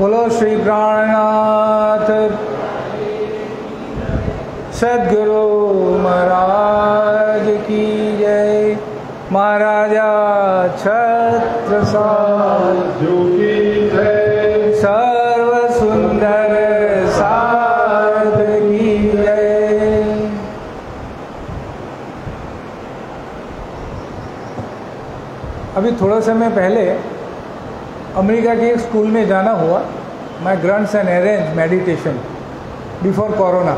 बोलो श्री प्राणनाथ सद्गुरु महाराज की जय। महाराजा छत्रसाल की जय। सर्व सुंदर साध की जय। अभी थोड़ा समय पहले अमेरिका के एक स्कूल में जाना हुआ। My grandson arrange meditation before corona.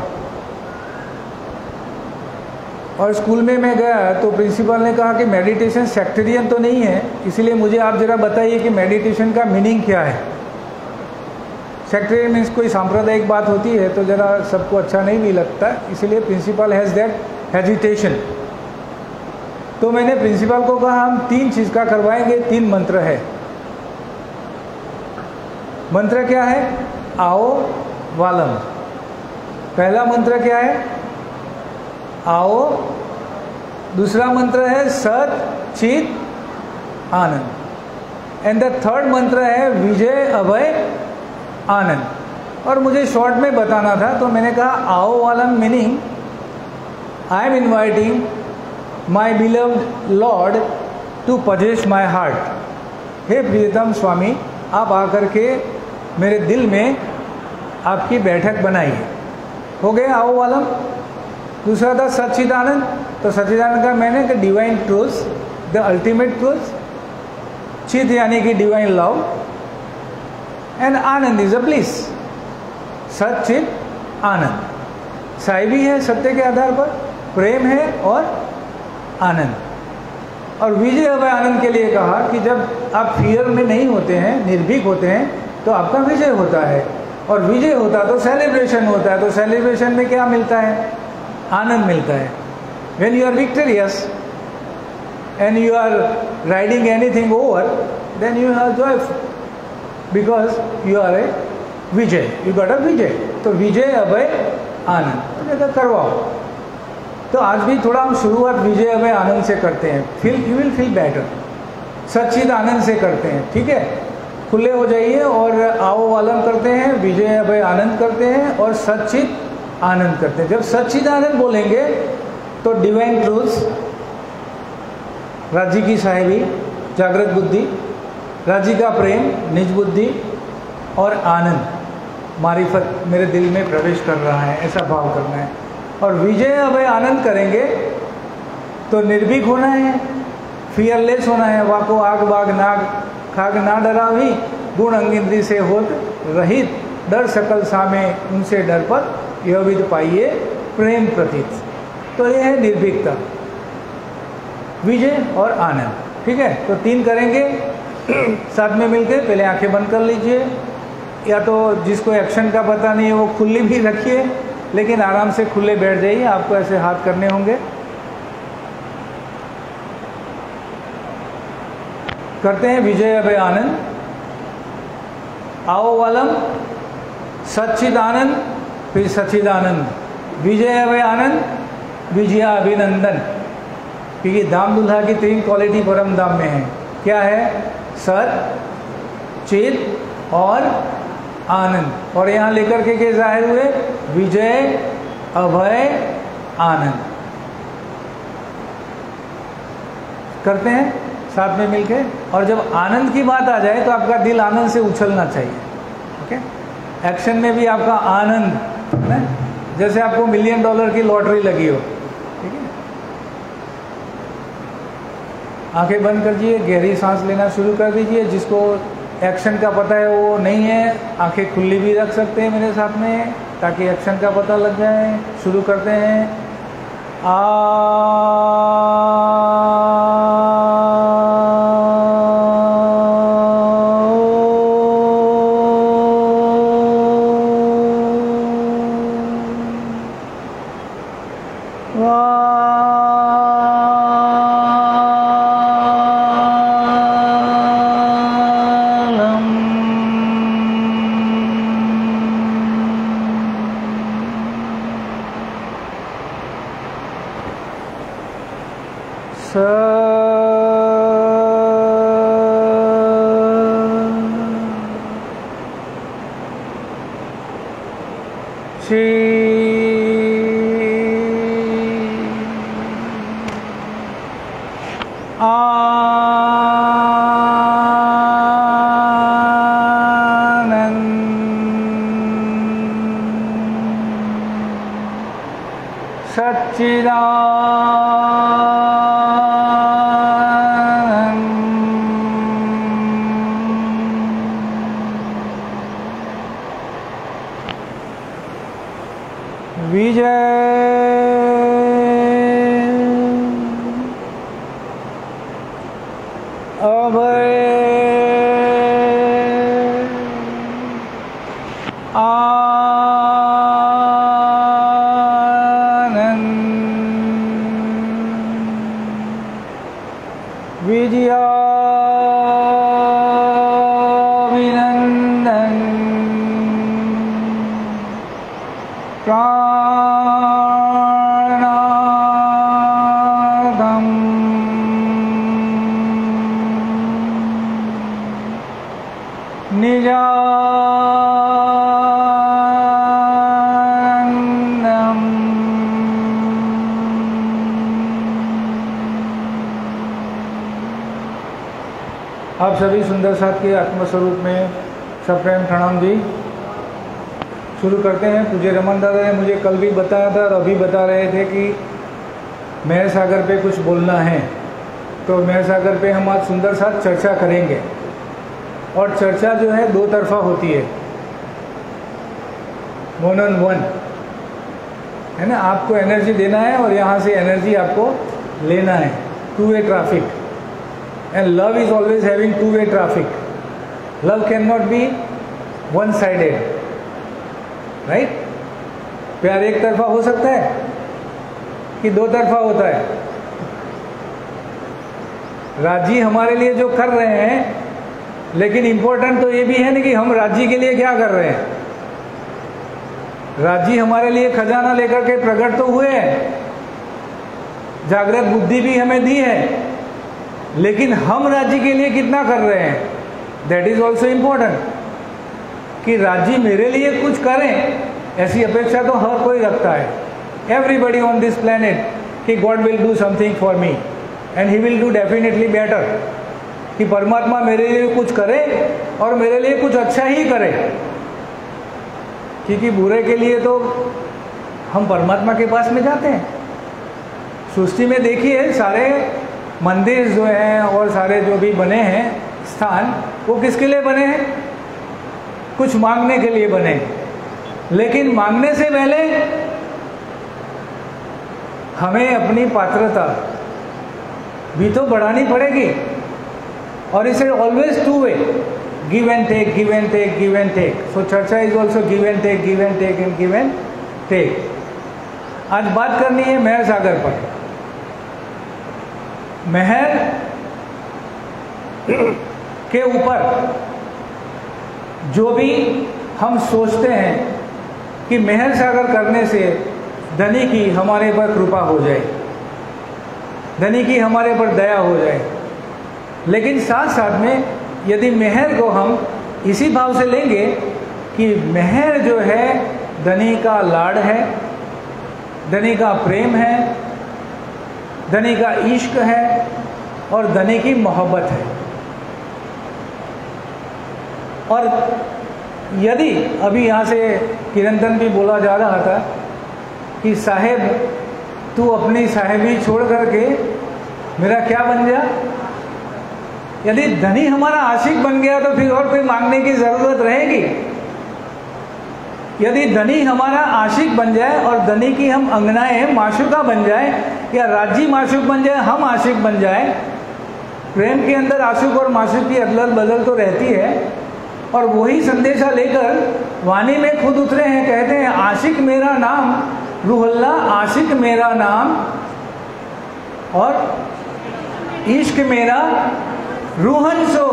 और स्कूल में मैं गया तो प्रिंसिपल ने कहा कि मेडिटेशन सेक्टेरियन तो नहीं है, इसलिए मुझे आप ज़रा बताइए कि मेडिटेशन का मीनिंग क्या है। सेक्टेरियन मीन्स कोई सांप्रदायिक बात होती है तो ज़रा सबको अच्छा नहीं भी लगता, इसलिए प्रिंसिपल हैज़ दैट हेजिटेशन। तो मैंने प्रिंसिपल को कहा हम 3 चीज़ का करवाएंगे, 3 मंत्र है। मंत्र क्या है? आओ वालम। पहला मंत्र क्या है? आओ। दूसरा मंत्र है सत चित आनंद। एंड द थर्ड मंत्र है विजय अभय आनंद। और मुझे शॉर्ट में बताना था तो मैंने कहा आओ वालम meaning I am inviting my beloved lord to possess my heart. हे प्रियतम स्वामी, आप आकर के मेरे दिल में आपकी बैठक बनाइए। हो गया आओ वालम। दूसरा था सच्चिदानंद। तो सच्चिदानंद का मैंने कि divine truth, the ultimate truth. चित यानी कि डिवाइन लव एंड आनंद इज अ ब्लिस। सच्चित आनंद साइबी है सत्य के आधार पर, प्रेम है और आनंद। और विजय अभय आनंद के लिए कहा कि जब आप फियर में नहीं होते हैं, निर्भीक होते हैं, तो आपका विजय होता है। और विजय होता तो सेलिब्रेशन होता है। तो सेलिब्रेशन में क्या मिलता है? आनंद मिलता है। When you are victorious and you are riding anything over, then you are joyful because you are a Vijay, you got a विजय। तो विजय अभय आनंद तो करवाओ। तो आज भी थोड़ा हम शुरुआत विजय अभय आनंद से करते हैं। You will feel better. सच्चिद आनंद से करते हैं, ठीक है? खुले हो जाइए और आओ वालम करते हैं, विजय अभय आनंद करते हैं और सच्चिद आनंद करते हैं। जब सच्चिद आनंद बोलेंगे तो डिवाइन ट्रूथ्स, राज्य की साहिबी, जागृत बुद्धि, राज्य का प्रेम, निज बुद्धि और आनंद मारिफत मेरे दिल में प्रवेश कर रहा है, ऐसा भाव करना है। और विजय अभय आनंद करेंगे तो निर्भीक होना है, फियरलेस होना है। वाको आग बाग नाग खाग ना डरावी, गुण अंगिंद्री से होत रहित, डर सकल सामे उनसे डर पर यह विद पाइए प्रेम प्रतीत। तो यह है निर्भीकता, विजय और आनंद, ठीक है? तो 3 करेंगे साथ में मिलकर। पहले आंखें बंद कर लीजिए, या तो जिसको एक्शन का पता नहीं है वो खुली भी रखिए, लेकिन आराम से खुले बैठ जाइए। आपको ऐसे हाथ करने होंगे। करते हैं विजय अभय आनंद। आओ वालम, सच्चिद आनंद, फिर सच्चिदानंद, विजय अभय आनंद, विजया अभिनंदन। क्योंकि धाम दुल्हा की 3 क्वालिटी परम धाम में है। क्या है? सत, चित और आनंद। और यहाँ लेकर के जाहिर हुए विजय अभय आनंद। करते हैं साथ में मिलके। और जब आनंद की बात आ जाए तो आपका दिल आनंद से उछलना चाहिए, ओके? एक्शन में भी आपका आनंद है, जैसे आपको $1 मिलियन की लॉटरी लगी हो, ठीक है? आंखें बंद कर दीजिए, गहरी सांस लेना शुरू कर दीजिए। जिसको एक्शन का पता है वो नहीं है, आंखें खुली भी रख सकते हैं मेरे साथ में, ताकि एक्शन का पता लग जाए। शुरू करते हैं। आप सभी सुंदर साथ के आत्मस्वरूप में सप्रेम प्रणाम जी। शुरू करते हैं। पूज्य रमन दादा ने मुझे कल भी बताया था और अभी बता रहे थे कि महर सागर पे कुछ बोलना है, तो महर सागर पे हम आज सुंदर साथ चर्चा करेंगे। और चर्चा जो है दो तरफा होती है, 1-on-1 है ना। आपको एनर्जी देना है और यहाँ से एनर्जी आपको लेना है, 2-way traffic. And love is always having 2-way traffic. Love cannot be one-sided, right? प्यार एक तरफा हो सकता है कि दो तरफा होता है। राजी हमारे लिए जो कर रहे हैं, लेकिन इम्पोर्टेंट तो ये भी है ना कि हम राजी के लिए क्या कर रहे हैं। राजी हमारे लिए खजाना लेकर के प्रकट तो हुए हैं, जागृत बुद्धि भी हमें दी है, लेकिन हम राज्य के लिए कितना कर रहे हैं, दैट इज ऑल्सो इम्पोर्टेंट। कि राज्य मेरे लिए कुछ करें ऐसी अपेक्षा तो हर कोई रखता है। एवरीबडी ऑन दिस प्लेनेट कि God will do something for me and he will do definitely better. कि परमात्मा मेरे लिए कुछ करे और मेरे लिए कुछ अच्छा ही करे, क्योंकि बुरे के लिए तो हम परमात्मा के पास में जाते हैं। सृष्टि में देखिए सारे मंदिर जो हैं और सारे जो भी बने हैं स्थान, वो किसके लिए बने हैं, कुछ मांगने के लिए बने। लेकिन मांगने से पहले हमें अपनी पात्रता भी तो बढ़ानी पड़ेगी। और इसे always 2-way, give and take, give and take, give and take. So चर्चा is also give and take, give and take and give and take. आज बात करनी है महर सागर पर। महर के ऊपर जो भी हम सोचते हैं कि महर सागर करने से धनी की हमारे पर कृपा हो जाए, धनी की हमारे पर दया हो जाए, लेकिन साथ साथ में यदि महर को हम इसी भाव से लेंगे कि महर जो है धनी का लाड है, धनी का प्रेम है, धनी का इश्क है और धनी की मोहब्बत है। और यदि अभी यहाँ से किरंतन भी बोला जा रहा था कि साहेब तू अपनी साहेबी छोड़ करके मेरा क्या बन गया। यदि धनी हमारा आशिक बन गया तो फिर और कोई मांगने की जरूरत रहेगी। यदि धनी हमारा आशिक बन जाए और धनी की हम अंगनाएं माशुका बन जाए या राजी माशुक बन जाए, हम आशिक बन जाए, प्रेम के अंदर आशिक और माशुक की अदल बदल तो रहती है। और वही संदेशा लेकर वाणी में खुद उतरे हैं, कहते हैं आशिक मेरा नाम रूहल्ला, आशिक मेरा नाम और इश्क मेरा रूहन सो,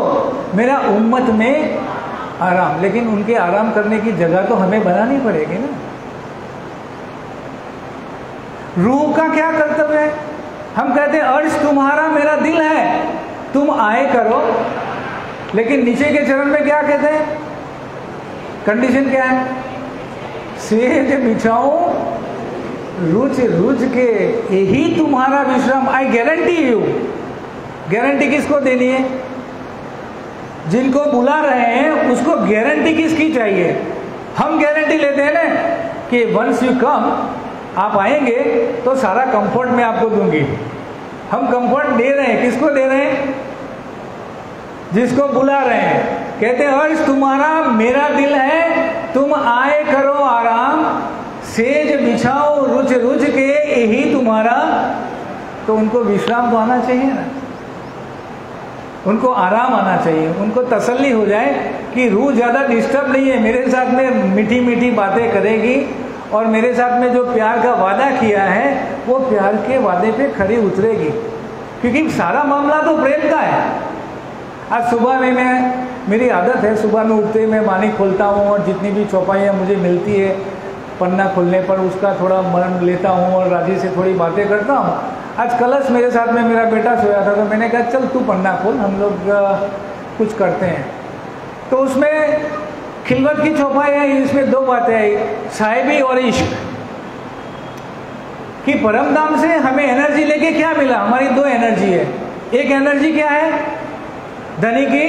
मेरा उम्मत में आराम। लेकिन उनके आराम करने की जगह तो हमें बनानी पड़ेगी ना। रूह का क्या कर्तव्य है। हम कहते हैं अर्श तुम्हारा मेरा दिल है, तुम आए करो, लेकिन नीचे के चरण में क्या कहते हैं, कंडीशन क्या है, सेज बिछाऊं रुच रुच के, यही तुम्हारा विश्राम। I guarantee you. गारंटी किसको देनी है? जिनको बुला रहे हैं उसको गारंटी किसकी चाहिए? हम गारंटी लेते हैं ना कि वंस यू कम, आप आएंगे तो सारा कंफर्ट मैं आपको दूंगी। हम कंफर्ट दे रहे हैं, किसको दे रहे हैं? जिसको बुला रहे हैं। कहते हैं हर्ष तुम्हारा मेरा दिल है, तुम आए करो आराम, सेज बिछाओ रुच रुच के, यही तुम्हारा। तो उनको विश्राम तो आना चाहिए ना, उनको आराम आना चाहिए, उनको तसल्ली हो जाए कि रूह ज़्यादा डिस्टर्ब नहीं है, मेरे साथ में मीठी मीठी बातें करेगी और मेरे साथ में जो प्यार का वादा किया है वो प्यार के वादे पे खरी उतरेगी। क्योंकि सारा मामला तो प्रेम का है। आज सुबह में मेरी आदत है, सुबह में उठते ही मैं वाणी खोलता हूँ और जितनी भी चौपाइयाँ मुझे मिलती है पन्ना खोलने पर उसका थोड़ा मर्म लेता हूँ और राजी से थोड़ी बातें करता हूँ। आज कलश मेरे साथ में मेरा बेटा सोया था तो मैंने कहा चल तू पन्ना खोल, हम लोग कुछ करते हैं। तो उसमें खिलवत की चौपाई है, इसमें दो बातें आई, साहिबी और इश्क। कि परमधाम से हमें एनर्जी लेके क्या मिला? हमारी दो एनर्जी है। एक एनर्जी क्या है? धनी की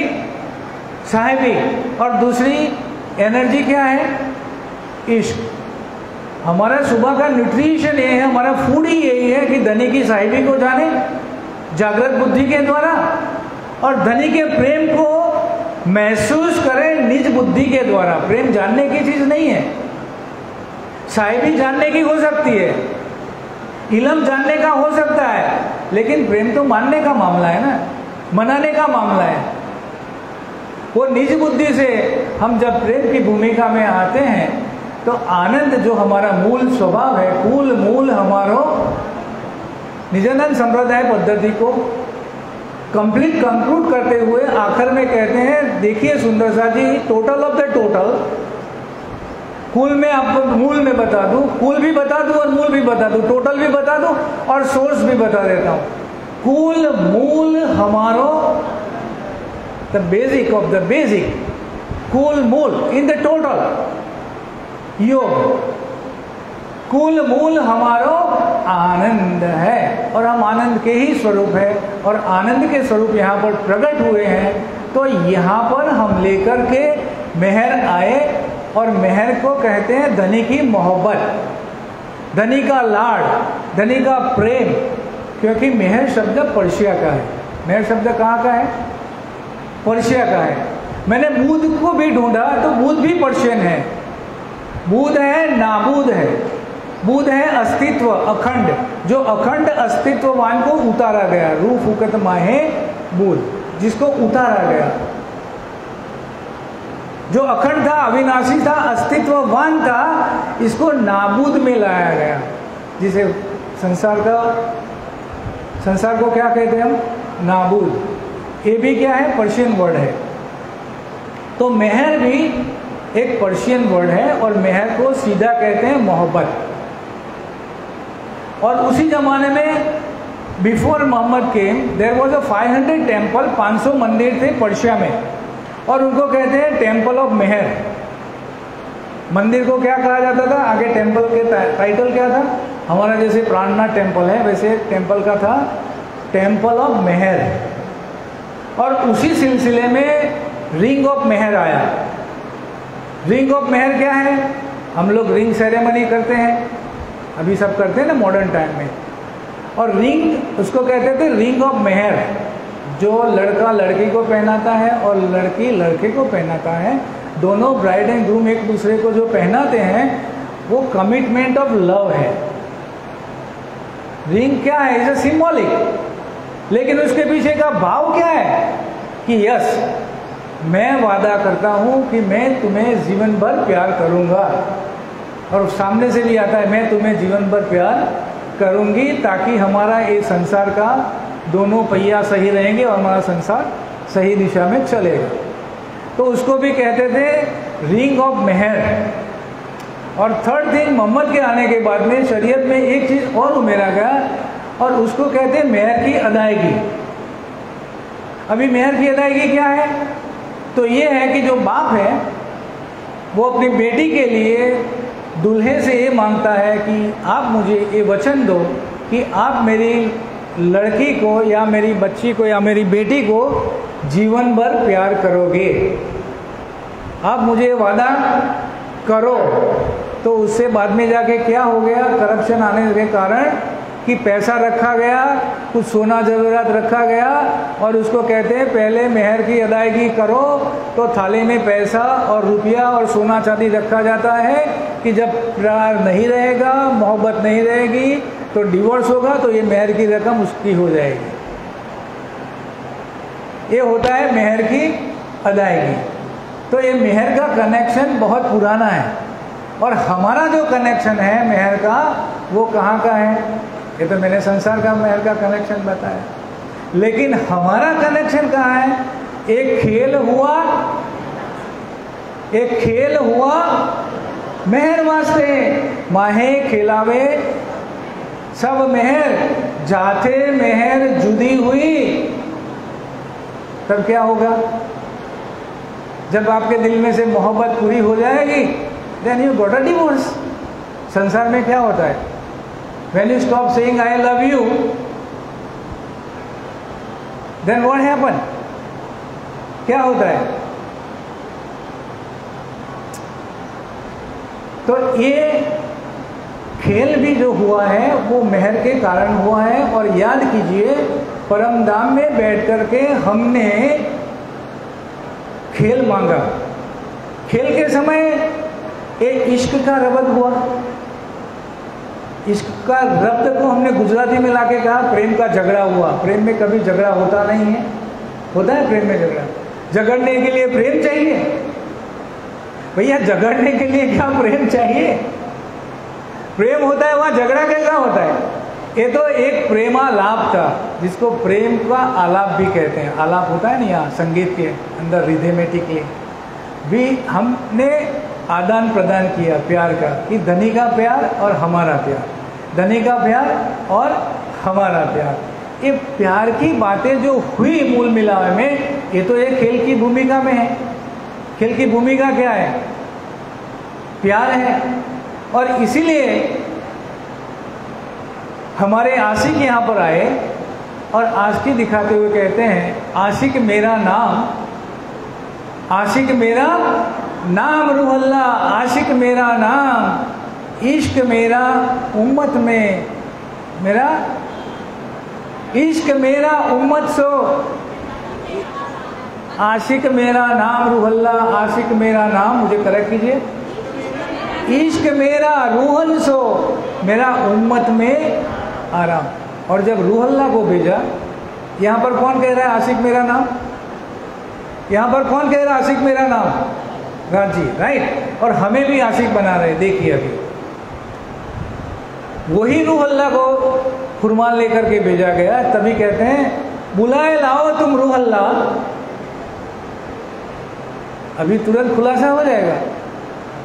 साहिबी, और दूसरी एनर्जी क्या है? इश्क। हमारा सुबह का न्यूट्रिशन ये है, हमारा फूड ही यही है कि धनी की साहिबी को जाने जागृत बुद्धि के द्वारा, और धनी के प्रेम को महसूस करें निज बुद्धि के द्वारा। प्रेम जानने की चीज नहीं है, साहिबी जानने की हो सकती है, इलम जानने का हो सकता है, लेकिन प्रेम तो मानने का मामला है ना, मनाने का मामला है। वो निज बुद्धि से हम जब प्रेम की भूमिका में आते हैं तो आनंद जो हमारा मूल स्वभाव है, कूल मूल हमारो निजानंद संप्रदाय पद्धति को कंप्लीट कंक्लूड करते हुए आखिर में कहते हैं, देखिए सुंदर सा जी, टोटल ऑफ द टोटल, कूल में आपको मूल में बता दूं, कूल भी बता दूं और मूल भी बता दूं, टोटल भी बता दूं और सोर्स भी बता देता हूं। कूल मूल हमारो, the basic of the basic, cool मूल इन द टोटल योग, कूल मूल हमारो आनंद है और हम आनंद के ही स्वरूप है और आनंद के स्वरूप यहाँ पर प्रकट हुए हैं। तो यहाँ पर हम लेकर के मेहर आए और मेहर को कहते हैं धनी की मोहब्बत, धनी का लाड, धनी का प्रेम। क्योंकि मेहर शब्द पर्शिया का है। मेहर शब्द कहाँ का है? पर्शिया का है। मैंने बूध को भी ढूंढा तो बूध भी पर्शियन है। बूध है, नाबूद है। बूध है अस्तित्व, अखंड, जो अखंड अस्तित्ववान को उतारा गया, रूह फुकत माहे बूध, जिसको उतारा गया, जो अखंड था, अविनाशी था, अस्तित्ववान था, इसको नाबूद में लाया गया। जिसे संसार को क्या कहते हैं हम? नाबूद। ये भी क्या है? पर्शियन वर्ड है। तो मेहर भी एक पर्शियन वर्ड है और मेहर को सीधा कहते हैं मोहब्बत। और उसी जमाने में before Muhammad came there was a 500 temple, 500 मंदिर थे पर्शिया में, और उनको कहते हैं टेम्पल ऑफ मेहर। मंदिर को क्या कहा जाता था? आगे टेम्पल के टाइटल क्या था? हमारा जैसे प्राणनाथ टेम्पल है वैसे टेम्पल का था टेम्पल ऑफ मेहर। और उसी सिलसिले में रिंग ऑफ मेहर आया। रिंग ऑफ मेहर क्या है? हम लोग रिंग सेरेमनी करते हैं, अभी सब करते हैं ना मॉडर्न टाइम में, और रिंग उसको कहते थे रिंग ऑफ मेहर, जो लड़का लड़की को पहनाता है और लड़की लड़के को पहनाता है। दोनों ब्राइड एंड ग्रूम एक दूसरे को जो पहनाते हैं वो कमिटमेंट ऑफ लव है। रिंग क्या है? इज अ सिंबॉलिक, लेकिन उसके पीछे का भाव क्या है? कि यस, मैं वादा करता हूं कि मैं तुम्हें जीवन भर प्यार करूंगा, और सामने से भी आता है मैं तुम्हें जीवन भर प्यार करूंगी, ताकि हमारा ये संसार का दोनों पहिया सही रहेंगे और हमारा संसार सही दिशा में चलेगा। तो उसको भी कहते थे रिंग ऑफ मेहर। और थर्ड थिंग, मोहम्मद के आने के बाद में शरीयत में एक चीज और उमेरा गया और उसको कहते हैं मेहर की अदायगी। अभी मेहर की अदायगी क्या है? तो ये है कि जो बाप है वो अपनी बेटी के लिए दूल्हे से ये मांगता है कि आप मुझे ये वचन दो कि आप मेरी लड़की को या मेरी बच्ची को या मेरी बेटी को जीवन भर प्यार करोगे, आप मुझे वादा करो। तो उससे बाद में जाके क्या हो गया, करप्शन आने के कारण कि पैसा रखा गया, कुछ सोना ज़रूरत रखा गया और उसको कहते हैं पहले मेहर की अदायगी करो। तो थाली में पैसा और रुपया और सोना चांदी रखा जाता है कि जब प्यार नहीं रहेगा, मोहब्बत नहीं रहेगी तो डिवोर्स होगा, तो ये मेहर की रकम उसकी हो जाएगी। ये होता है मेहर की अदायगी। तो ये मेहर का कनेक्शन बहुत पुराना है और हमारा जो कनेक्शन है मेहर का वो कहाँ का है? ये तो मैंने संसार का मेहर का कनेक्शन बताया, लेकिन हमारा कनेक्शन कहाँ है? एक खेल हुआ मेहर वास्ते, माहे खिलावे सब मेहर, जाते मेहर जुदी हुई। तब क्या होगा? जब आपके दिल में से मोहब्बत पूरी हो जाएगी, then you got a divorce. संसार में क्या होता है? When you stop saying I love you, then what happen? क्या होता है? तो ये खेल भी जो हुआ है वो मेहर के कारण हुआ है। और याद कीजिए, परम धाम में बैठ करके हमने खेल मांगा। खेल के समय एक इश्क का रबत हुआ। इश्क का रब्त को हमने गुजराती में लाके कहा प्रेम का झगड़ा हुआ। प्रेम में कभी झगड़ा होता नहीं है। होता है प्रेम में झगड़ा? झगड़ने के लिए प्रेम चाहिए भैया? झगड़ने के लिए क्या प्रेम चाहिए? प्रेम होता है वहाँ, झगड़ा कैसा होता है? ये तो एक प्रेमालाप था, जिसको प्रेम का आलाप भी कहते हैं। आलाप होता है ना यहाँ संगीत के अंदर, रिथमेटिकली भी हमने आदान प्रदान किया प्यार का, कि धनी का प्यार और हमारा प्यार, धनी का प्यार और हमारा प्यार। ये प्यार की बातें जो हुई मूल मिलावे में, ये तो एक खेल की भूमिका में है। खेल की भूमिका क्या है? प्यार है। और इसीलिए हमारे आशिक यहाँ पर आए और आशिकी दिखाते हुए कहते हैं, आशिक मेरा नाम, आशिक मेरा नाम रूहल्ला, आशिक मेरा नाम, इश्क मेरा उम्मत में, मेरा इश्क मेरा उम्मत सो, आशिक मेरा नाम रूहल्ला, आशिक मेरा नाम, मुझे करेक्ट कीजिए, इश्क मेरा रूहन सो, मेरा उम्मत में आराम। और जब रूहल्ला को भेजा, यहाँ पर कौन कह रहा है आशिक मेरा नाम? यहाँ पर कौन कह रहा है आशिक मेरा नाम? राजी, राइट। और हमें भी आशिक बना रहे। देखिए अभी वही रूहल्ला को फुरमान लेकर के भेजा गया, तभी कहते हैं बुलाए लाओ तुम रूहल्ला। अभी तुरंत खुलासा हो जाएगा।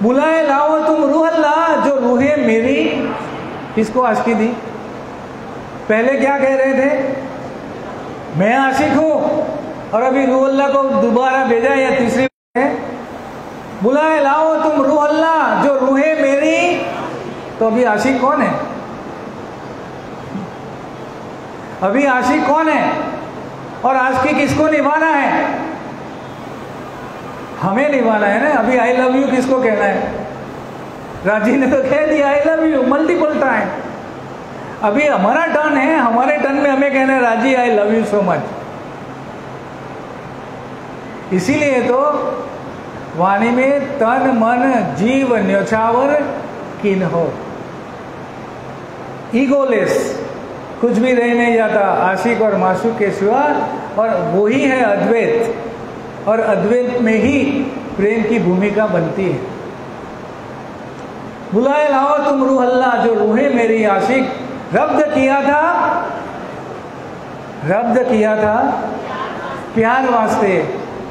बुलाए लाओ तुम रूहल्ला, जो रूहे मेरी, किसको आशिकी दी? पहले क्या कह रहे थे? मैं आशिक हूं, और अभी रूहल्ला को दोबारा भेजा या तीसरी बार, बुलाए लाओ तुम रूहल्ला, जो रूहे मेरी। तो अभी आशिक कौन है? अभी आशिक कौन है? और आशिकी किसको निभाना है? हमें निभाना है ना। अभी आई लव यू किसको कहना है? राजी ने तो कह दिया I love you multiple time. अभी हमारा टर्न है, हमारे टर्न में हमें कहना है राजी I love you so much. इसीलिए तो वाणी में तन मन जीव न्योछावर किन हो, ईगोलेस, कुछ भी रह नहीं जाता आशिक और माशूक के सिवा। और वही है अद्वैत, और अद्वैत में ही प्रेम की भूमिका बनती है। बुलाए लाओ तुम रूहल्ला, जो रूहे मेरी आशिक। रब्द किया था, रब्द किया था प्यार वास्ते,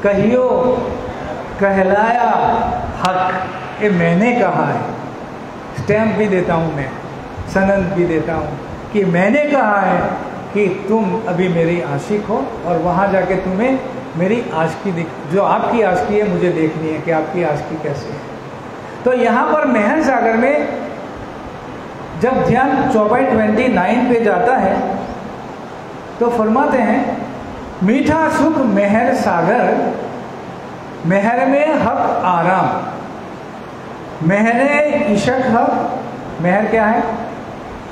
कहियो कहलाया हक। ये मैंने कहा है, स्टैम्प भी देता हूं मैं, सनद भी देता हूं कि मैंने कहा है कि तुम अभी मेरी आशिक हो, और वहां जाके तुम्हें मेरी आशिकी जो आपकी आशिकी है मुझे देखनी है कि आपकी आशिकी कैसे है। तो यहाँ पर मेहर सागर में जब ध्यान चौपाई 29 पे जाता है तो फरमाते हैं, मीठा सुख मेहर सागर, मेहर में हक आराम। मेहर इशक हक, मेहर क्या है?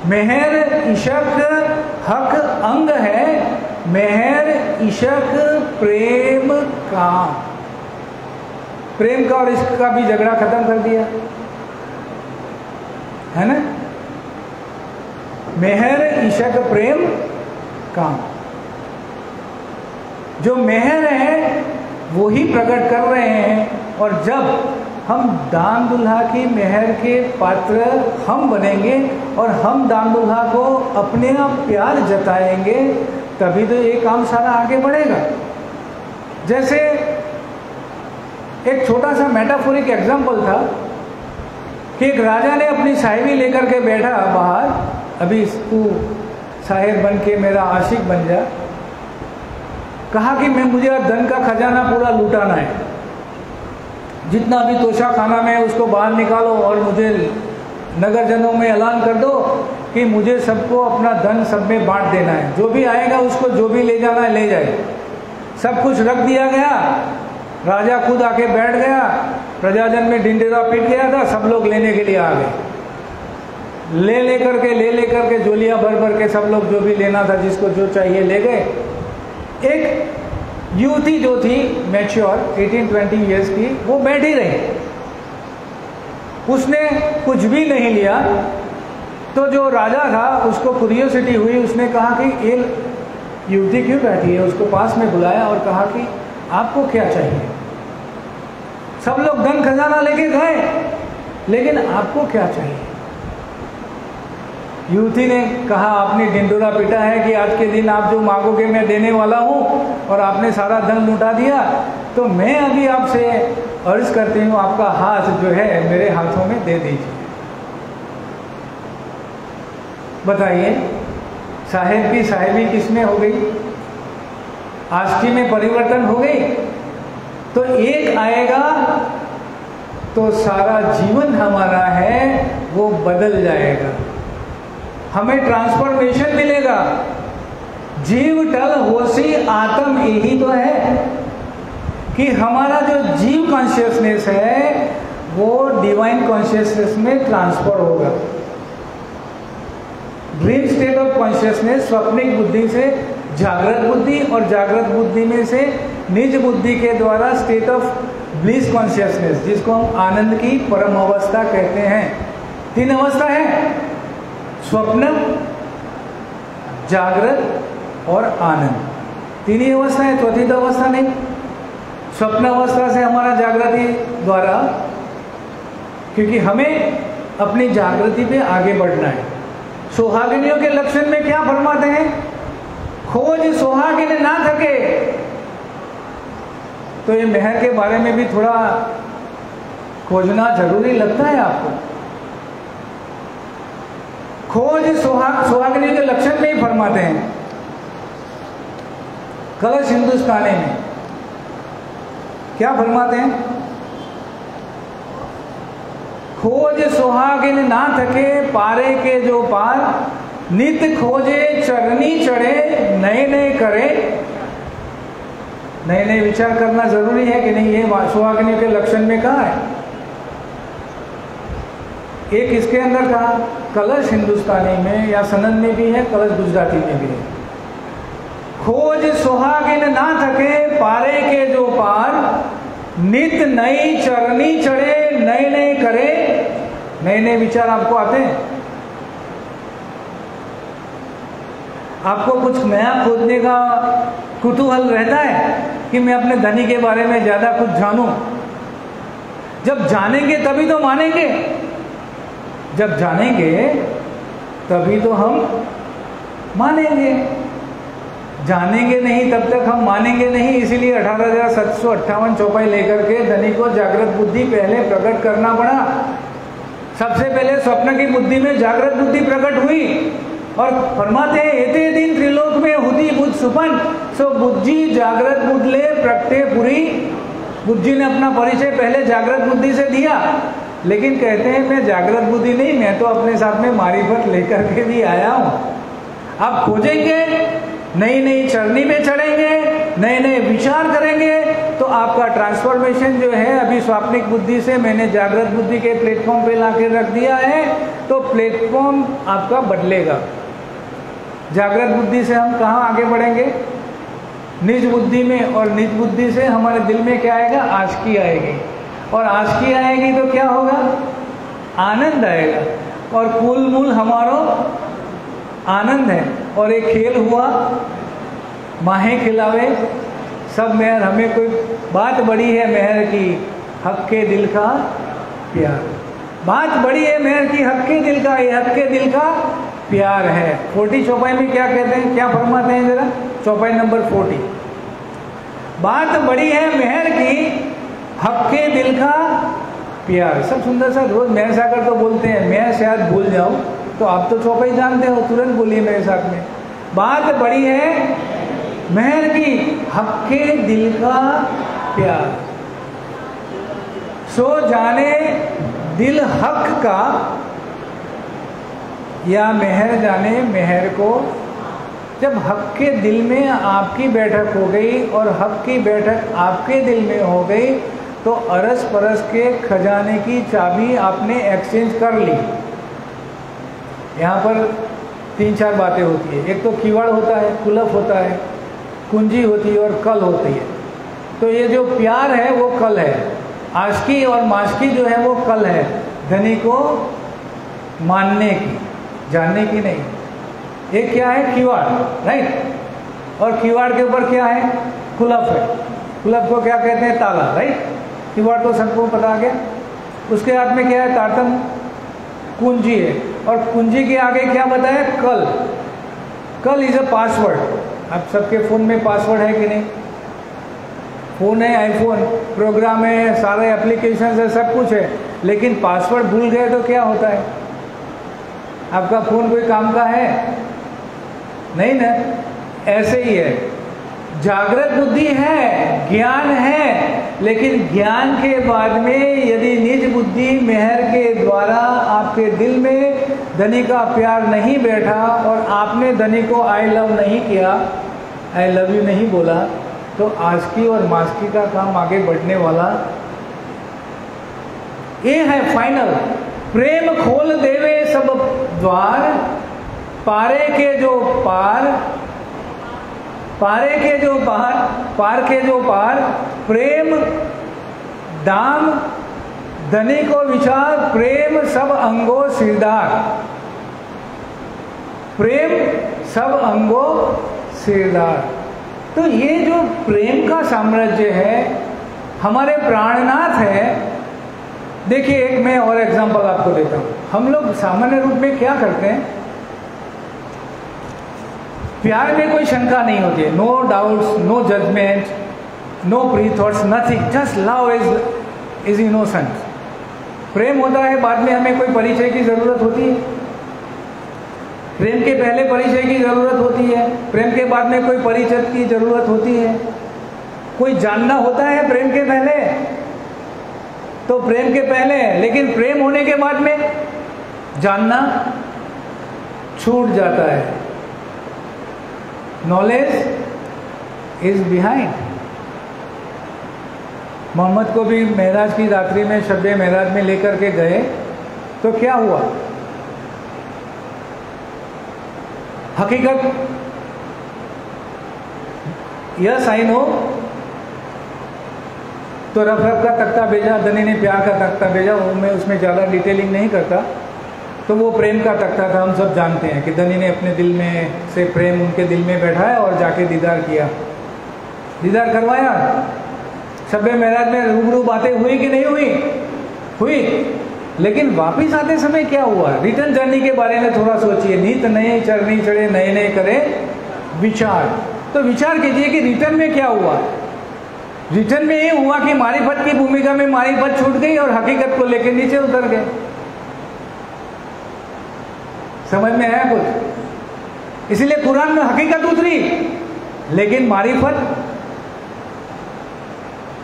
मेहर इशक हक अंग है, मेहर इशक प्रेम काम। प्रेम का और इश्क का भी झगड़ा खत्म कर दिया है ना। मेहर इशक प्रेम काम, जो मेहर है वो ही प्रकट कर रहे हैं। और जब हम दान दुल्हा की मेहर के पात्र हम बनेंगे और हम दान दुल्हा को अपने आप प्यार जताएंगे, तभी तो ये काम सारा आगे बढ़ेगा। जैसे एक छोटा सा मेटाफोरिक एग्जाम्पल था कि एक राजा ने अपनी साहिबी लेकर के बैठा बाहर, अभी तू साहिब बन के मेरा आशिक बन जा। कहा कि मुझे धन का खजाना पूरा लूटाना है, जितना भी तोशा खाना में उसको बाहर निकालो और मुझे नगरजनों में ऐलान कर दो कि मुझे सबको अपना धन सब में बांट देना है। जो भी आएगा उसको जो भी ले जाना है ले जाए। सब कुछ रख दिया गया, राजा खुद आके बैठ गया, प्रजाजन में ढिंढेरा पीट गया था, सब लोग लेने के लिए आ गए। ले लेकर के झोलियां भर भर के सब लोग जो भी लेना था, जिसको जो चाहिए ले गए। एक युवती जो थी मैच्योर 18-20 ईयर्स की, वो बैठी रही, उसने कुछ भी नहीं लिया। तो जो राजा था उसको क्यूरियोसिटी हुई, उसने कहा कि ये युवती क्यों बैठी है। उसको पास में बुलाया और कहा कि आपको क्या चाहिए। सब लोग धन खजाना लेके गए, लेकिन आपको क्या चाहिए। युवती ने कहा, आपने ढिंडोरा पीटा है कि आज के दिन आप जो मांगोगे मैं देने वाला हूँ, और आपने सारा धन लुटा दिया, तो मैं अभी आपसे अर्ज करती हूँ, आपका हाथ जो है मेरे हाथों में दे दीजिए। बताइए, साहेब की साहेबी किसमें हो गई? आस्की में परिवर्तन हो गई। तो एक आएगा तो सारा जीवन हमारा है वो बदल जाएगा, हमें ट्रांसफॉर्मेशन मिलेगा। जीव टल होसी आत्म, यही तो है कि हमारा जो जीव कॉन्शियसनेस है वो डिवाइन कॉन्शियसनेस में ट्रांसफर होगा। Dream state of consciousness Swapnik बुद्धि से जागृत बुद्धि, और जागृत बुद्धि में से निज बुद्धि के द्वारा स्टेट ऑफ ब्लिस कॉन्शियसनेस, जिसको हम आनंद की परम अवस्था कहते हैं। 3 अवस्था है, स्वप्न, जागृत और आनंद। 3 ही अवस्था है, चौथी अवस्था नहीं। स्वप्न अवस्था से हमारा जागृति द्वारा, क्योंकि हमें अपनी जागृति पे आगे बढ़ना है। सुहागिनियों के लक्षण में क्या फरमाते हैं? खोज सुहागिन ना थके। तो ये मेहर के बारे में भी थोड़ा खोजना जरूरी लगता है आपको? खोज सुहागिनी के लक्षण में ही फरमाते हैं। कलश हिंदुस्तानी में क्या फरमाते हैं? खोज सुहागिन ना थके, पारे के जो पार, नित खोजे चरनी चढ़े, नए नए करे। नए नए विचार करना जरूरी है कि नहीं? ये सुहागिनी के लक्षण में कहा है? एक इसके अंदर कहा, कलश हिंदुस्तानी में या सनन में भी है, कलश गुजराती में भी है। खोज सुहागिन ना थके, पारे के जो पार, नित नई चरनी चढ़े, नए नए करे। नए नए विचार आपको आते हैं? आपको कुछ नया खोजने का कुतूहल रहता है कि मैं अपने धनी के बारे में ज्यादा कुछ जानूं? जब जानेंगे तभी तो मानेंगे। जब जानेंगे तभी तो हम मानेंगे। जानेंगे नहीं तब तक हम मानेंगे नहीं। इसीलिए 18,758 चौपाई लेकर के धनी को जागृत बुद्धि पहले प्रकट करना पड़ा। सबसे पहले स्वप्न की बुद्धि में जागृत बुद्धि प्रकट हुई, और फरमाते हैं, एते दिन त्रिलोक में हुदी बुद्ध सुपन, सो बुद्धि जागृत बुद्धले प्रकटे पुरी। बुद्धि ने अपना परिचय पहले जागृत बुद्धि से दिया, लेकिन कहते हैं मैं जागृत बुद्धि नहीं, मैं तो अपने साथ में मारिफत लेकर के भी आया हूँ। आप खोजेंगे, नई नई चरनी में चढ़ेंगे, नए नए विचार करेंगे, तो आपका ट्रांसफॉर्मेशन जो है, अभी स्वाप्निक बुद्धि से मैंने जागृत बुद्धि के प्लेटफॉर्म पे लाके रख दिया है, तो प्लेटफॉर्म आपका बदलेगा। जागृत बुद्धि से हम कहाँ आगे बढ़ेंगे? निज बुद्धि में, और निज बुद्धि से हमारे दिल में क्या आएगा? आशिकी आएगी, और आशिकी आएगी तो क्या होगा? आनंद आएगा, और कुल मूल हमारो आनंद है। और एक खेल हुआ, माहे खिलावे सब मेहर, हमें कोई बात बड़ी है मेहर की, हक के दिल का प्यार। बात बड़ी है मेहर की, हक के दिल का, ये हक के दिल का प्यार है। 40 चौपाई में क्या कहते हैं, क्या फरमाते हैं जरा? चौपाई नंबर 40, बात बड़ी है मेहर की, हक के दिल का प्यार। सब सुंदर सा रोज मेहर सागर तो बोलते हैं, मैं शायद भूल जाऊं, तो आप तो चौपाई जानते हो, तुरंत बोलिए मेरे साथ में। बात बड़ी है मेहर की, हक के दिल का प्यार। सो जाने दिल हक का, या मेहर जाने मेहर को। जब हक के दिल में आपकी बैठक हो गई और हक की बैठक आपके दिल में हो गई, तो अरस परस के खजाने की चाबी आपने एक्सचेंज कर ली। यहाँ पर 3-4 बातें होती है। एक तो कीवाड़ होता है, कुलफ होता है, कुंजी होती है, और कल होती है। तो ये जो प्यार है वो कल है, आशिकी और माशिकी जो है वो कल है, धनी को मानने की, जानने की नहीं। एक क्या है? कीवाड़, राइट। और कीवाड़ के ऊपर क्या है? कुलफ है। कुलफ को क्या कहते हैं? ताला, राइट। कीवाड़ तो सबको पता गया। उसके हाथ में क्या है? तातम, कुंजी है। और कुंजी के आगे क्या बताया? कल। कल इज अ पासवर्ड। आप सबके फ़ोन में पासवर्ड है कि नहीं? फ़ोन है, आईफोन, प्रोग्राम है, सारे एप्लीकेशन है, सब कुछ है, लेकिन पासवर्ड भूल गए तो क्या होता है? आपका फ़ोन कोई काम का है? नहीं ना। ऐसे ही है, जागृत बुद्धि है, ज्ञान है, लेकिन ज्ञान के बाद में यदि निज बुद्धि मेहर के द्वारा आपके दिल में धनी का प्यार नहीं बैठा और आपने धनी को आई लव नहीं किया, आई लव यू नहीं बोला, तो आशिकी और माशिकी का काम आगे बढ़ने वाला। ये है फाइनल। प्रेम खोल देवे सब द्वार, पारे के जो पार, पारे के जो पार, पार के जो पार, प्रेम दाम धनी को विचार, प्रेम सब अंगो सिरदार। प्रेम सब अंगो सिरदार। तो ये जो प्रेम का साम्राज्य है, हमारे प्राणनाथ है। देखिए, एक मैं और एग्जांपल आपको देता हूँ। हम लोग सामान्य रूप में क्या करते हैं? प्यार में कोई शंका नहीं होती है, no doubts, no judgement, no pre thoughts, nothing, just love is innocent. प्रेम होता है, बाद में हमें कोई परिचय की जरूरत होती है। प्रेम के पहले परिचय की जरूरत होती है, प्रेम के बाद में कोई परिचय की जरूरत होती है। कोई जानना होता है प्रेम के पहले, तो प्रेम के पहले, लेकिन प्रेम होने के बाद में जानना छूट जाता है। Knowledge is behind. मोहम्मद को भी महराज की रात्रि में शब महराज में लेकर के गए, तो क्या हुआ? हकीकत यस आई नो, तो रफ रफ का तख्ता भेजा, धनी ने प्यार का तख्ता भेजा। वो मैं उसमें ज़्यादा डिटेलिंग नहीं करता। तो वो प्रेम का तख्ता था, हम सब जानते हैं कि धनी ने अपने दिल में से प्रेम उनके दिल में बैठाया और जाके दीदार किया, दीदार करवाया। शब महराज में रूबरू बातें हुई कि नहीं हुई? हुई। लेकिन वापिस आते समय क्या हुआ? रिटर्न जर्नी के बारे में थोड़ा सोचिए। नीत नए चरनी चढ़े, नए नए करे विचार। तो विचार कीजिए कि रिटर्न में क्या हुआ। रिटर्न में ये हुआ कि मारिफत की भूमिका में मारिफत छूट गई और हकीकत को लेकर नीचे उतर गए। समझ में आया कुछ? इसलिए कुरान में हकीकत उतरी, लेकिन मारिफत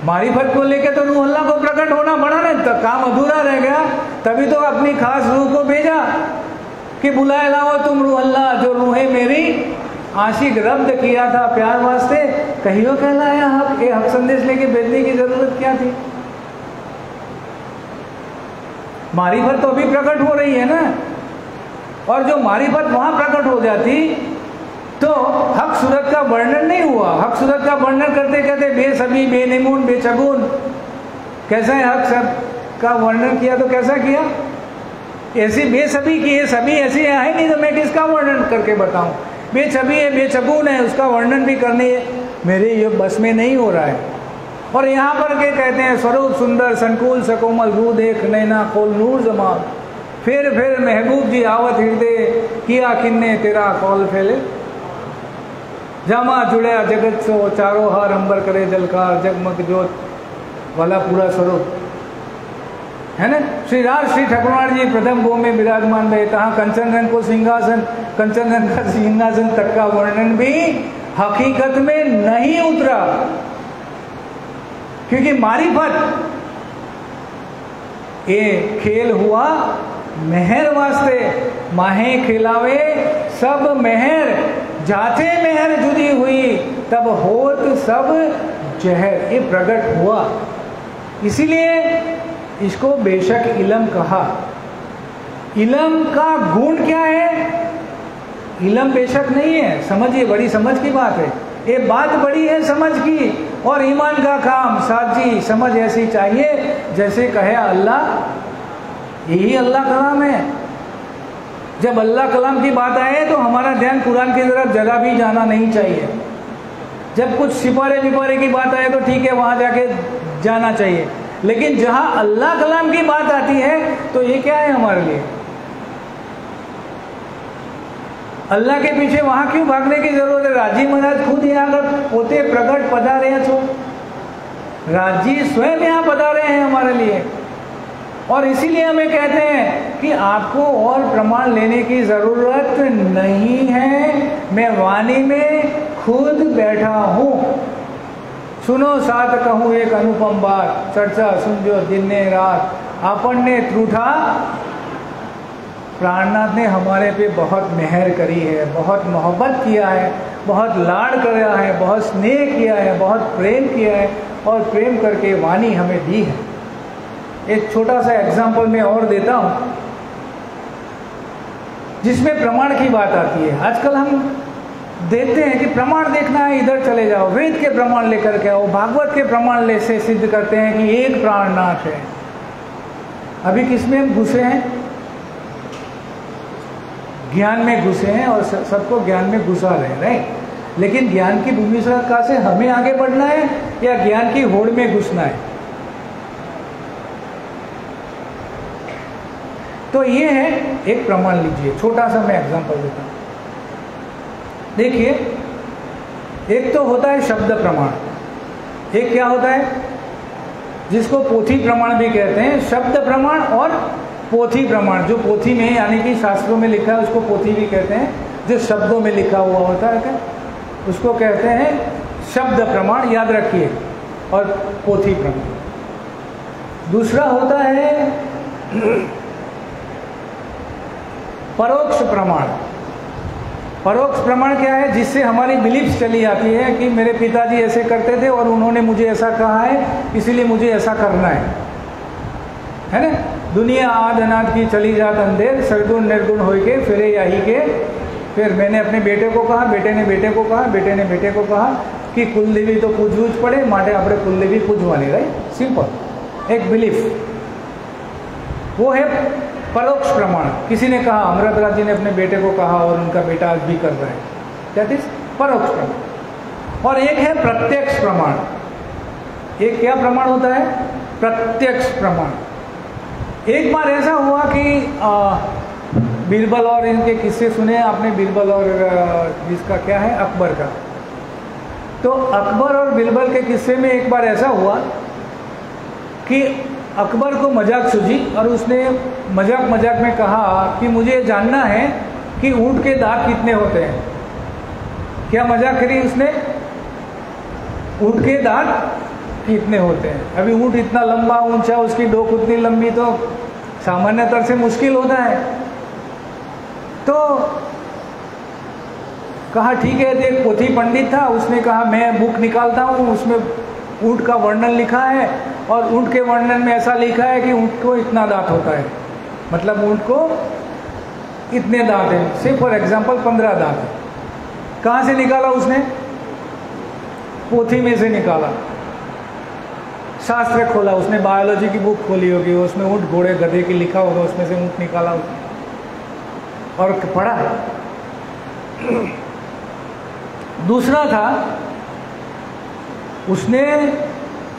मारिफत को लेके तो रूह अल्लाह को प्रकट होना पड़ा ना, तो काम अधूरा रह गया। तभी तो अपनी खास रूह को भेजा कि बुलाए लाओ तुम रूह अल्लाह, जो रूहें मेरी आशिक रब्द किया था प्यार वास्ते, कहियो कहलाया हक। ये हक संदेश लेके भेजने की जरूरत क्या थी? मारिफत तो अभी प्रकट हो रही है ना, और जो मारिफत वहां प्रकट हो जाती तो हक सूरत का वर्णन नहीं हुआ। हक सूरत का वर्णन करते कहते बेसबी बेनिमून बेचगुन, कैसा है हक सब का वर्णन किया तो कैसा किया? ऐसी बेसबी की, ये सभी ऐसी है नहीं तो मैं किसका वर्णन करके बताऊं? बेछबी है बेचगुन है, उसका वर्णन भी करने मेरे ये बस में नहीं हो रहा है। और यहाँ पर के कहते हैं स्वरूप सुंदर संकुल सकोमल रू देख नैना खोल नूर जमाल, फिर महबूब जी आवत हृदय किया किन्ने तेरा कौल फैले, जामा जुड़या जगत सो चारों हार अंबर करे जलकार जगमग जोत वाला पूरा स्वरूप है ना। श्री राज श्री ठाकुरवाण जी प्रथम भो में विराजमान रहे, तहाँ कंचन रंग को सिंहासन, कंचन रंग का सिंहासन तक का वर्णन भी हकीकत में नहीं उतरा, क्योंकि मारिफत ये खेल हुआ मेहर वास्ते। माहे खिलावे सब मेहर, जाते मेहर जुदी हुई तब होत सब जहर, ये प्रकट हुआ। इसीलिए इसको बेशक इलम कहा। इलम का गुण क्या है? इलम बेशक नहीं है, समझिए, बड़ी समझ की बात है। ये बात बड़ी है समझ की, और ईमान का काम साजी समझ ऐसी चाहिए जैसे कहे अल्लाह। यही अल्लाह कलाम है। जब अल्लाह कलाम की बात आए तो हमारा ध्यान कुरान की तरफ जरा भी जाना नहीं चाहिए। जब कुछ सिपारे विपारे की बात आए तो ठीक है, वहां जाके जाना चाहिए, लेकिन जहां अल्लाह कलाम की बात आती है तो ये क्या है हमारे लिए? अल्लाह के पीछे वहां क्यों भागने की जरूरत है? राजी महाराज खुद यहाँ पर पोते प्रकट पधारे हैं, तो राजी स्वयं यहाँ पधारे हैं हमारे लिए। और इसीलिए हमें कहते हैं कि आपको और प्रमाण लेने की जरूरत नहीं है, मैं वाणी में खुद बैठा हूं। सुनो साथ कहूं एक अनुपम बात, चर्चा सुनजो दिन ने रात, आपने त्रूठा। प्राणनाथ ने हमारे पे बहुत मेहर करी है, बहुत मोहब्बत किया है, बहुत लाड किया है, बहुत स्नेह किया है, बहुत प्रेम किया है, और प्रेम करके वाणी हमें दी है। एक छोटा सा एग्जाम्पल मैं और देता हूं जिसमें प्रमाण की बात आती है। आजकल हम देखते हैं कि प्रमाण देखना है, इधर चले जाओ, वेद के प्रमाण लेकर के आओ, भागवत के प्रमाण ले से सिद्ध करते हैं कि एक प्राणनाथ है। अभी किसमें हम घुसे हैं? ज्ञान में घुसे हैं, और सबको ज्ञान में घुसा रहे हैं, राइट? लेकिन ज्ञान की भूमिका से हमें आगे बढ़ना है या ज्ञान की होड़ में घुसना है? तो ये है एक प्रमाण। लीजिए छोटा सा मैं एग्जांपल देता हूं। देखिए, एक तो होता है शब्द प्रमाण, एक क्या होता है जिसको पोथी प्रमाण भी कहते हैं। शब्द प्रमाण और पोथी प्रमाण, जो पोथी में यानी कि शास्त्रों में लिखा है उसको पोथी भी कहते हैं, जो शब्दों में लिखा हुआ होता है क्या उसको कहते हैं शब्द प्रमाण, याद रखिए, और पोथी प्रमाण। दूसरा होता है परोक्ष प्रमाण। परोक्ष प्रमाण क्या है? जिससे हमारी बिलीफ चली आती है कि मेरे पिताजी ऐसे करते थे और उन्होंने मुझे ऐसा कहा है, इसीलिए मुझे ऐसा करना है ना? दुनिया आद अनाद की चली जात अंधेर, सरगुण निर्गुण हो के फिरे यही के। फिर मैंने अपने बेटे को कहा, बेटे ने बेटे को कहा, बेटे ने बेटे को कहा कि कुलदेवी तो पूजवूज पड़े, माटे આપણે कुलदेवी पूजवानी, राइट? सिंपल एक बिलीफ, वो है परोक्ष प्रमाण। किसी ने कहा, अमृतराज जी ने अपने बेटे को कहा और उनका बेटा आज भी कर रहा है, दैट इज परोक्ष प्रमाण। और एक है प्रत्यक्ष प्रमाण। एक क्या प्रमाण होता है? प्रत्यक्ष प्रमाण। एक बार ऐसा हुआ कि बीरबल और इनके किस्से सुने आपने, बीरबल और जिसका क्या है अकबर का। तो अकबर और बीरबल के किस्से में एक बार ऐसा हुआ कि अकबर को मजाक सूझी और उसने मजाक मजाक में कहा कि मुझे जानना है कि ऊंट के दांत कितने होते हैं। क्या मजाक करी उसने? ऊंट के दांत कि इतने होते हैं। अभी ऊँट इतना लंबा ऊंचा, उसकी डोक उतनी लंबी, तो सामान्यतः से मुश्किल होता है। तो कहा ठीक है, एक पोथी पंडित था, उसने कहा मैं बुक निकालता हूँ, उसमें ऊँट का वर्णन लिखा है और ऊँट के वर्णन में ऐसा लिखा है कि ऊँट को इतना दांत होता है, मतलब ऊँट को इतने दांत हैं, सिर्फ फॉर एग्जाम्पल 15 दांत है। कहाँ से निकाला उसने? पोथी में से निकाला, शास्त्र खोला, उसने बायोलॉजी की बुक खोली होगी, उसमें ऊँट घोड़े गधे की लिखा होगा, उसमें से ऊँट निकाला और पढ़ा। दूसरा था, उसने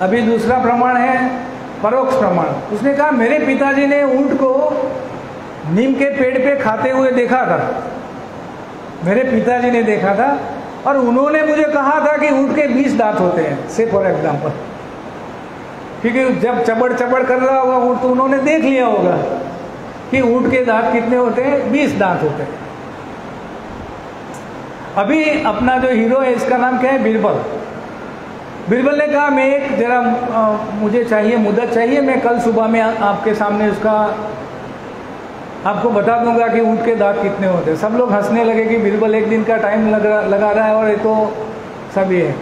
अभी दूसरा प्रमाण है परोक्ष प्रमाण। उसने कहा मेरे पिताजी ने ऊँट को नीम के पेड़ पे खाते हुए देखा था, मेरे पिताजी ने देखा था, और उन्होंने मुझे कहा था कि ऊँट के 20 दांत होते हैं, से फॉर एग्जाम्पल, क्योंकि जब चबड़ चबड़ कर रहा होगा ऊँट तो उन्होंने देख लिया होगा कि ऊँट के दांत कितने होते हैं, 20 दांत होते हैं। अभी अपना जो हीरो है इसका नाम क्या है? बीरबल। बीरबल ने कहा मैं एक जरा मुझे चाहिए, मुद्दत चाहिए, मैं कल सुबह में आपके सामने उसका आपको बता दूंगा कि ऊँट के दांत कितने होते हैं। सब लोग हंसने लगे कि बीरबल एक दिन का टाइम लगा रहा है और ये तो सब ये है।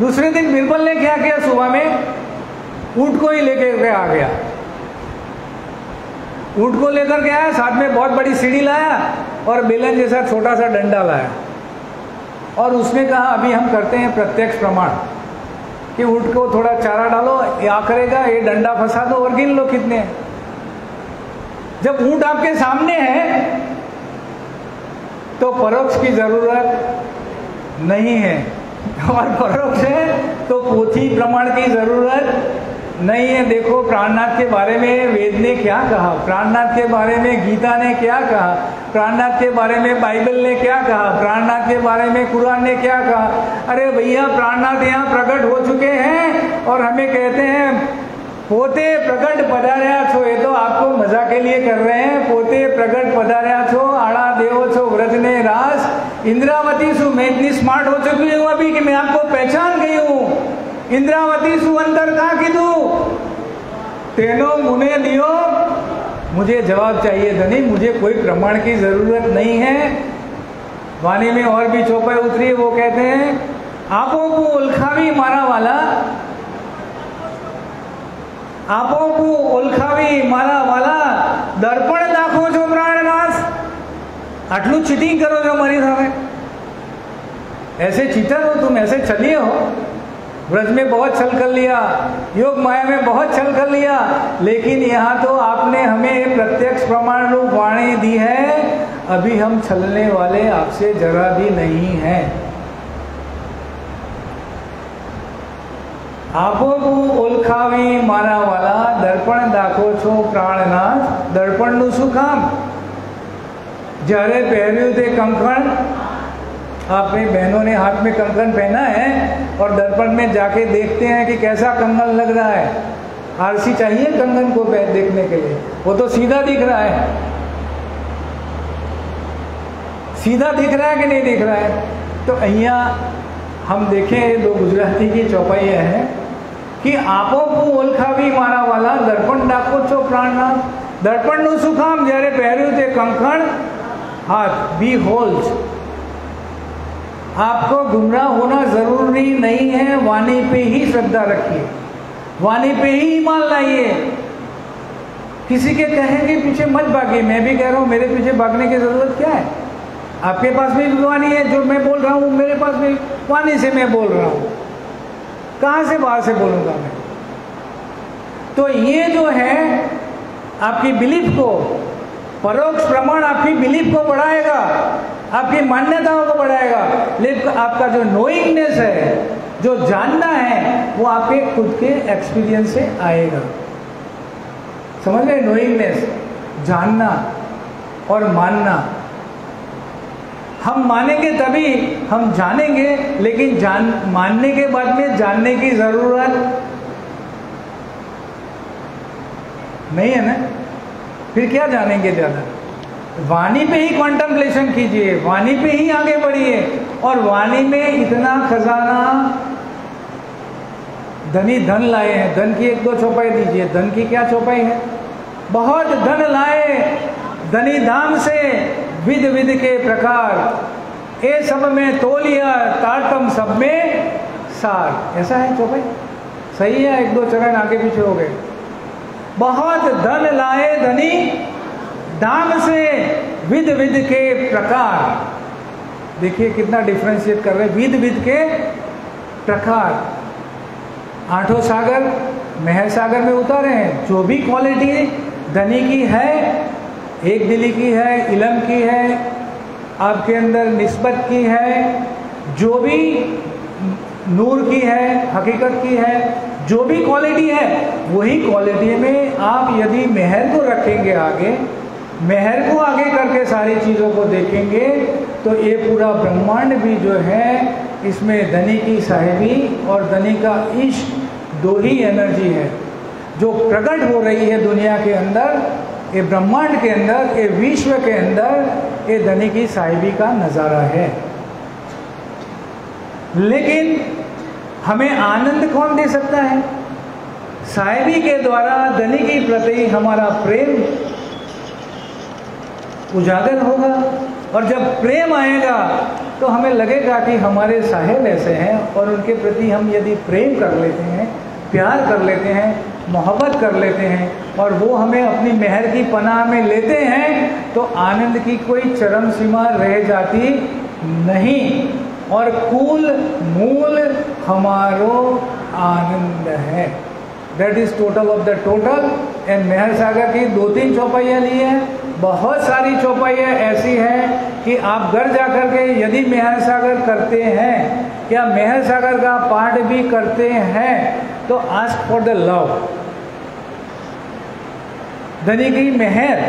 दूसरे दिन बीरबल ने क्या किया, सुबह में ऊँट को ही लेके आ गया, ऊँट को लेकर के आया, साथ में बहुत बड़ी सीढ़ी लाया और बेलन जैसा छोटा सा डंडा लाया, और उसने कहा अभी हम करते हैं प्रत्यक्ष प्रमाण कि ऊँट को थोड़ा चारा डालो, या करेगा, ये डंडा फंसा दो और गिन लो कितने हैं। जब ऊँट आपके सामने है तो परोक्ष की जरूरत नहीं है, और परोक्ष है तो पोथी प्रमाण की जरूरत नहीं है। देखो प्राणनाथ के बारे में वेद ने क्या कहा, प्राणनाथ के बारे में गीता ने क्या कहा, प्राणनाथ के बारे में बाइबल ने क्या कहा, प्राणनाथ के बारे में कुरान ने क्या कहा। अरे भैया, प्राणनाथ यहाँ प्रकट हो चुके हैं और हमें कहते हैं पोते प्रकट पधार्या छो। ये तो आपको मजा के लिए कर रहे हैं। पोते प्रकट पधार्या छो, आड़ा देव छो व्रज ने रास। इंद्रावती सु, मैं इतनी स्मार्ट हो चुकी हूँ अभी कि मैं आपको पहचान गई हूँ। इंद्रावती सु अंतर का कीधु तेनो मुने दियो। मुझे जवाब चाहिए धनी, मुझे कोई प्रमाण की जरूरत नहीं है। वाणी में और भी चौपाई उतरी, वो कहते हैं आपो को उलखावी मारा वाला, आपो को ओलखावी मारा वाला दर्पण दाखो છો પ્રાણનાથ। આટલું ચીટિંગ કરો છો મારી સામે, ऐसे चीटर हो तुम, ऐसे छलिए हो। ब्रज में बहुत छल कर लिया, योग माया में बहुत छल कर लिया, लेकिन यहाँ तो आपने हमें प्रत्यक्ष प्रमाण रूप वाणी दी है। अभी हम छलने वाले आपसे जरा भी नहीं हैं। आपो को ओलखावी मारा वाला दर्पण दाखो છો પ્રાણનાથ। દર્પણનું શું કામ? જ્યારે પહેર્યું તે કંકણ, आपने बहनों ने हाथ में कंकन पहना है और दर्पण में जाके देखते हैं कि कैसा कंगन लग रहा है। आरसी चाहिए कंगन को देखने के लिए, वो तो सीधा दिख रहा है, सीधा दिख रहा है कि नहीं दिख रहा है। तो अहिया हम देखें, दो गुजराती की चौपाई है कि आपो को ओलखावी मारा वाला दर्पण दाखो છો પ્રાણનાથ। દર્પણનું શું કામ? જ્યારે પહેર્યું તે કંકણ હાથ, બી હોલ્સ। आपको गुमराह होना जरूरी नहीं है, वाणी पे ही श्रद्धा रखिए, वाणी पे ही ईमान लाइए। किसी के कहे के पीछे मत भागिए। मैं भी कह रहा हूँ, मेरे पीछे भागने की जरूरत क्या है? आपके पास भी वाणी है, जो मैं बोल रहा हूँ मेरे पास भी वाणी से मैं बोल रहा हूँ। कहाँ से बाहर से बोलूँगा मैं? तो ये जो है आपकी बिलीफ को, परोक्ष प्रमाण आपकी बिलीफ को बढ़ाएगा, आपकी मान्यताओं को बढ़ाएगा, लेकिन आपका जो नोइंगनेस है, जो जानना है, वो आपके खुद के एक्सपीरियंस से आएगा। समझ गए? नोइंगनेस, जानना और मानना। हम मानेंगे तभी हम जानेंगे, लेकिन मानने के बाद में जानने की जरूरत नहीं है ना। फिर क्या जानेंगे ज्यादा? वाणी पे ही कॉन्टेम्पलेशन कीजिए, वाणी पे ही आगे बढ़िए, और वाणी में इतना खजाना धनी धन लाए हैं, धन की एक दो चौपाई दीजिए, धन की क्या चौपाई है? बहुत धन लाए धनी धाम से विध विध के प्रकार, ए सब में तोलिया तारतम सब में सार। ऐसा है चौपाई, सही है? एक दो चरण आगे पीछे हो गए। बहुत धन लाए धनी धाम से विध विध के प्रकार। देखिए कितना डिफ्रेंशिएट कर रहे हैं, विध विध के प्रकार। आठों सागर महर सागर में उतारे हैं। जो भी क्वालिटी धनी की है, एक दिली की है, इलम की है, आपके अंदर निस्बत की है, जो भी नूर की है, हकीकत की है, जो भी क्वालिटी है, वही क्वालिटी में आप यदि मेहर को रखेंगे आगे, मेहर को आगे करके सारी चीज़ों को देखेंगे, तो ये पूरा ब्रह्मांड भी जो है इसमें धनी की साहिबी और धनी का इश्क दो ही एनर्जी है जो प्रकट हो रही है दुनिया के अंदर, ये ब्रह्मांड के अंदर, ये विश्व के अंदर, ये धनी की साहिबी का नज़ारा है। लेकिन हमें आनंद कौन दे सकता है? साहिबी के द्वारा धनी की प्रति हमारा प्रेम उजागर होगा, और जब प्रेम आएगा तो हमें लगेगा कि हमारे साहेब ऐसे हैं, और उनके प्रति हम यदि प्रेम कर लेते हैं, प्यार कर लेते हैं, मोहब्बत कर लेते हैं, और वो हमें अपनी मेहर की पनाह में लेते हैं, तो आनंद की कोई चरम सीमा रह जाती नहीं, और कुल मूल हमारो आनंद है। That is total of the total. And Meher Sagar की 2-3 चौपाइयाँ ली हैं, बहुत सारी चौपाइयाँ ऐसी हैं कि आप घर जा कर के यदि मेहर सागर करते हैं या मेहर सागर का पाठ भी करते हैं, तो आस्क फॉर द लव। धनी की मेहर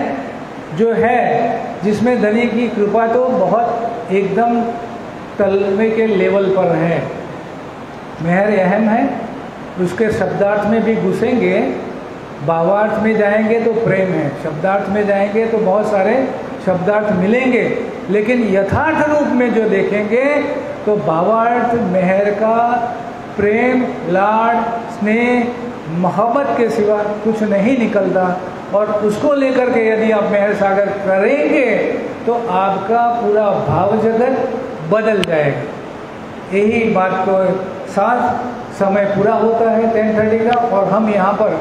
जो है, जिसमें धनी की कृपा तो बहुत एकदम तलवे के लेवल पर है। मेहर अहम है, उसके शब्दार्थ में भी घुसेंगे, भावार्थ में जाएंगे तो प्रेम है, शब्दार्थ में जाएंगे तो बहुत सारे शब्दार्थ मिलेंगे, लेकिन यथार्थ रूप में जो देखेंगे तो भावार्थ मेहर का प्रेम, लाड, स्नेह, मोहब्बत के सिवा कुछ नहीं निकलता। और उसको लेकर के यदि आप मेहर सागर करेंगे तो आपका पूरा भाव जगत बदल जाएगा। यही बात को साथ समय पूरा होता है 10:30 का, और हम यहाँ पर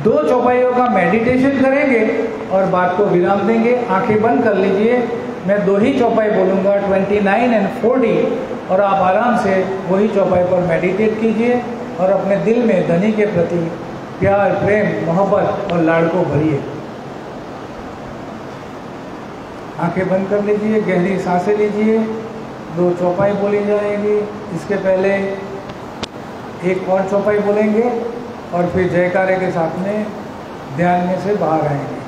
2 चौपाइयों का मेडिटेशन करेंगे और बात को विराम देंगे। आंखें बंद कर लीजिए, मैं 2 ही चौपाई बोलूँगा, 29 और 40, और आप आराम से वही चौपाई पर मेडिटेट कीजिए और अपने दिल में धनी के प्रति प्यार, प्रेम, मोहब्बत और लाड़ को भरिए। आंखें बंद कर लीजिए, गहरी सांसें लीजिए। 2 चौपाई बोली जाएगी, इसके पहले एक और चौपाई बोलेंगे और फिर जयकारे के साथ में ध्यान में से बाहर आएंगे।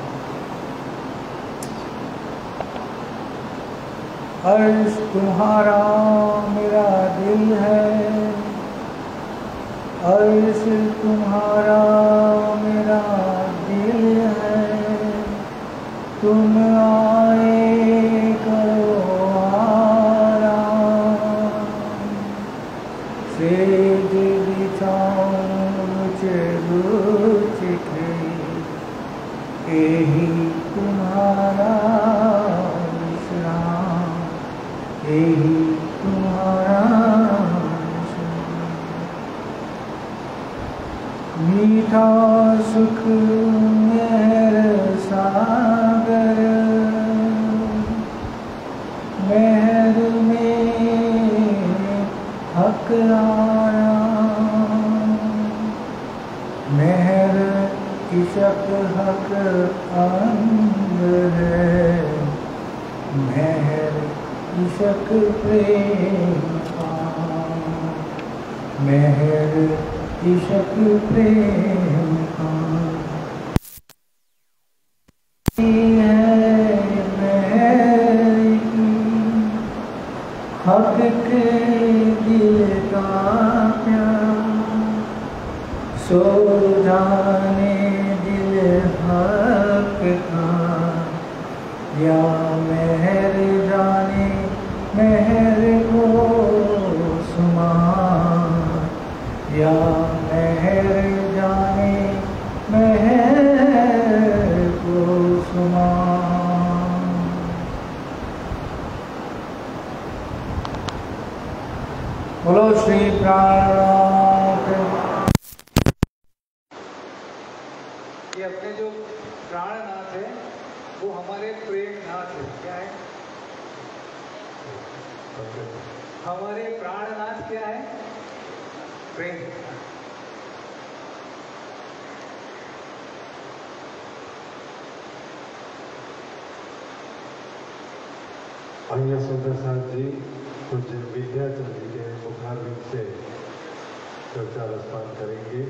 अर्श तुम्हारा मेरा दिल है, अर्श तुम्हारा मेरा दिल है, तुम आए करो आराम, सेज बिछाओ मुझे रुच के, यही तुम्हारा विश्राम, यही तुम्हारा मीठा सुख मेहर सागर, मेहर में हक आया, मेहर इशक हक अंदर है, मेहर इशक प्रेम का, मेहर इशक प्रेम का है, मेहर की हक के दिल का प्यार, सो जाने दिल हक का, या मेहर जाने मेहर को सुमा, या श्री प्राणनाथ। ये अपने जो प्राणनाथ है वो हमारे प्रेमनाथ है। क्या है? हमारे प्राणनाथ क्या है? प्रेम। अन्य सुंदर जी कुछ विद्याचंद जी के मुखारविंद से चर्चा रसपान करेंगे।